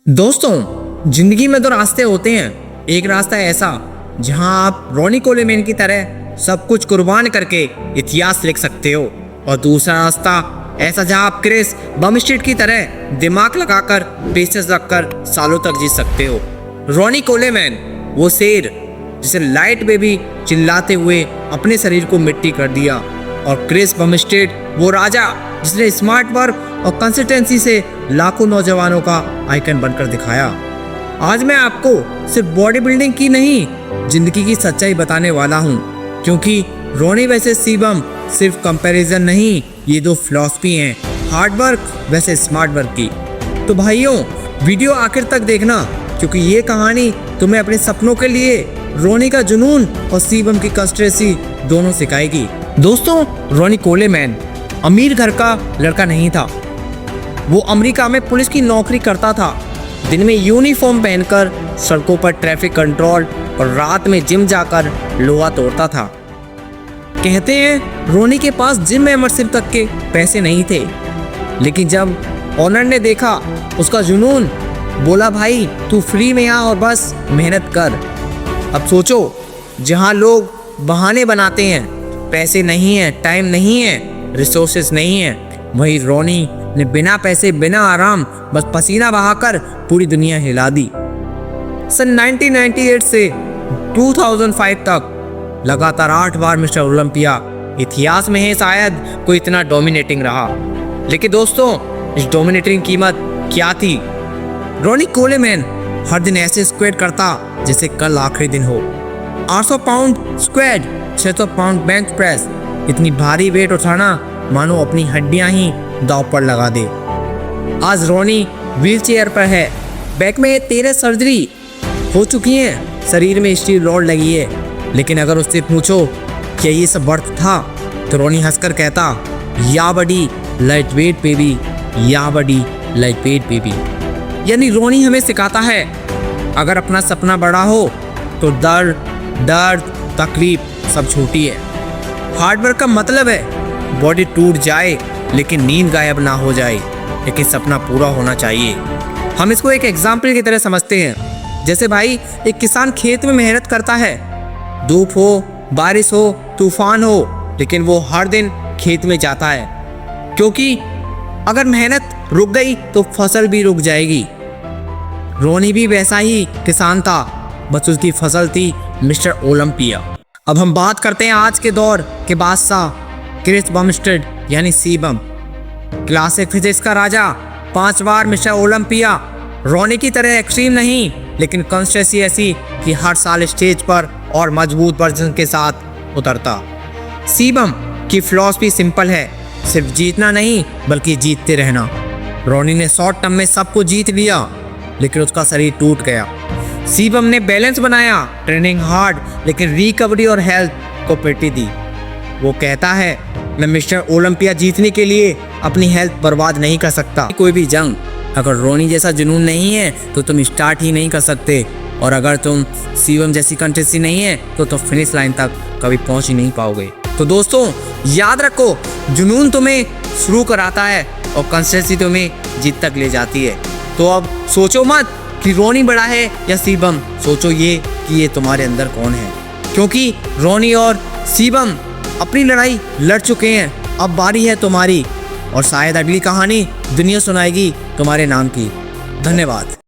दोस्तों, जिंदगी में दो रास्ते होते हैं। एक रास्ता ऐसा जहां आप रोनी कोलेमैन की तरह सब कुछ कुर्बान करके इतिहास लिख सकते हो, और दूसरा रास्ता ऐसा जहां आप क्रिस बमस्टेड की तरह दिमाग लगाकर पेशेंस रखकर सालों तक जी सकते हो। रोनी कोलेमैन वो शेर जिसे लाइट बेबी चिल्लाते हुए अपने शरीर को मिट्टी कर दिया, और क्रिस बमस्टेड वो राजा जिसने स्मार्ट वर्क और कंसिस्टेंसी से लाखों नौजवानों का आइकन बनकर दिखाया। आज मैं आपको सिर्फ बॉडी बिल्डिंग की नहीं, जिंदगी की सच्चाई बताने वाला हूँ, क्योंकि रोनी वैसे सीबम सिर्फ कंपैरिजन नहीं, ये दो फिलॉसफी हैं, हार्ड वर्क वैसे स्मार्ट वर्क की। तो भाइयों, वीडियो आखिर तक देखना, क्योंकि ये कहानी तुम्हें अपने सपनों के लिए रोनी का जुनून और सीबम की कंसिस्टेंसी दोनों सिखाएगी। दोस्तों, रोनी कोलेमैन अमीर घर का लड़का नहीं था। वो अमेरिका में पुलिस की नौकरी करता था। दिन में यूनिफॉर्म पहनकर सड़कों पर ट्रैफिक कंट्रोल और रात में जिम जाकर लोहा तोड़ता था। कहते हैं रोनी के पास जिम मेंबरशिप तक के पैसे नहीं थे, लेकिन जब ऑनर ने देखा उसका जुनून, बोला भाई तू फ्री में आ और बस मेहनत कर। अब सोचो, जहां लोग बहाने बनाते हैं, पैसे नहीं है, टाइम नहीं है, रिसोर्सेस नहीं है, वहीं रोनी ने बिना पैसे बिना आराम बस पसीना बहाकर पूरी दुनिया हिला दी। सन 1998 से 2005 तक लगातार 8 बार मिस्टर ओलंपिया। इतिहास में है शायद कोई इतना डोमिनेटिंग रहा। लेकिन दोस्तों, इस डोमिनेटिंग कीमत क्या थी? रोनी कोलेमैन हर दिन ऐसे स्क्वाट करता जैसे कल आखिरी दिन हो। 800 pound squat, 600 pound bench press, इतनी भारी वेट उठाना मानो अपनी हड्डियां ही दांव पर लगा दे। आज रोनी व्हील चेयर पर है, बैक में 13 सर्जरी हो चुकी हैं, शरीर में स्टील रॉड लगी है, लेकिन अगर उससे पूछो क्या ये सब वर्थ था, तो रोनी हंसकर कहता, या बड़ी लाइट वेट बेबी, या बड़ी लाइट वेट बेबी। यानी रोनी हमें सिखाता है, अगर अपना सपना बड़ा हो तो दर्द तकलीफ सब छोटी है। हार्ड वर्क का मतलब है बॉडी टूट जाए लेकिन नींद गायब ना हो जाए, लेकिन सपना पूरा होना चाहिए। हम इसको एक एग्जाम्पल की तरह समझते हैं। जैसे भाई, एक किसान खेत में मेहनत करता है, धूप हो, बारिश हो, तूफान हो, लेकिन वो हर दिन खेत में जाता है, क्योंकि अगर मेहनत रुक गई तो फसल भी रुक जाएगी। रोनी भी वैसा ही किसान था, बस उसकी फसल थी मिस्टर ओलंपिया। अब हम बात करते हैं आज के दौर के बादशाह क्रिस बमस्टेड यानी सीबम, क्लासिक फिजिक्स का राजा, 5 बार मिस्टर ओलंपिया। रोनी की तरह एक्सट्रीम नहीं, लेकिन कंसिस्टेंसी ऐसी कि हर साल स्टेज पर और मजबूत वर्जन के साथ उतरता। सीबम की फिलॉसफी सिंपल है, सिर्फ जीतना नहीं बल्कि जीतते रहना। रोनी ने शॉर्ट टर्म में सब कुछ जीत लिया, लेकिन उसका शरीर टूट गया। सीबम ने बैलेंस बनाया, ट्रेनिंग हार्ड, लेकिन रिकवरी और हेल्थ को प्रायोरिटी दी। वो कहता है, मैं मिस्टर ओलंपिया जीतने के लिए अपनी हेल्थ बर्बाद नहीं कर सकता। कोई भी जंग अगर रोनी जैसा जुनून नहीं है तो तुम स्टार्ट ही नहीं कर सकते, और अगर तुम सीबम जैसी कंसिस्टेंसी नहीं है तो फिनिश लाइन तक कभी पहुंच ही नहीं पाओगे। तो दोस्तों, याद रखो, जुनून तुम्हें शुरू कराता है और कंसिस्टेंसी तुम्हें जीत तक ले जाती है। तो अब सोचो मत कि रोनी बड़ा है या सीबम, सोचो ये कि ये तुम्हारे अंदर कौन है, क्योंकि रोनी और सीबम अपनी लड़ाई लड़ चुके हैं। अब बारी है तुम्हारी, और शायद अगली कहानी दुनिया सुनाएगी तुम्हारे नाम की। धन्यवाद।